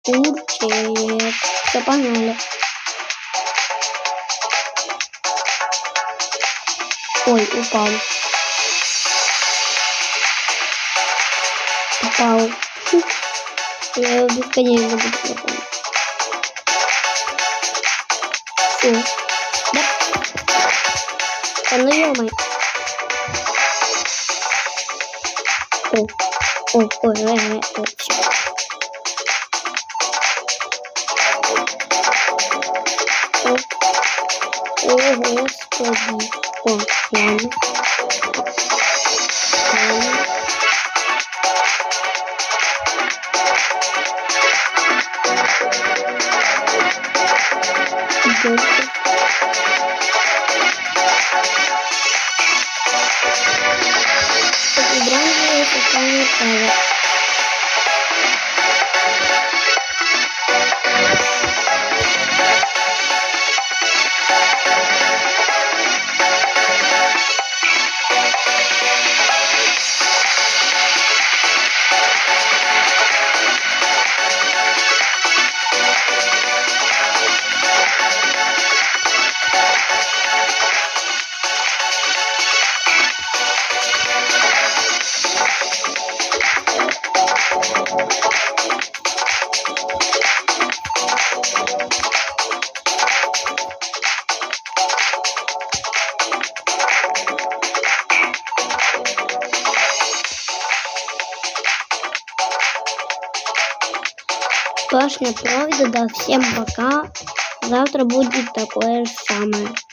Огурчик. Все, погнали. Ой, упал. Упал. Я его бесконечно буду проходить. Все. Да. Да ну ё-моё. Ой, все. О, господи. О, ладно. Играем в социальные сети. Башня провода, да, всем пока. Завтра будет такое же самое.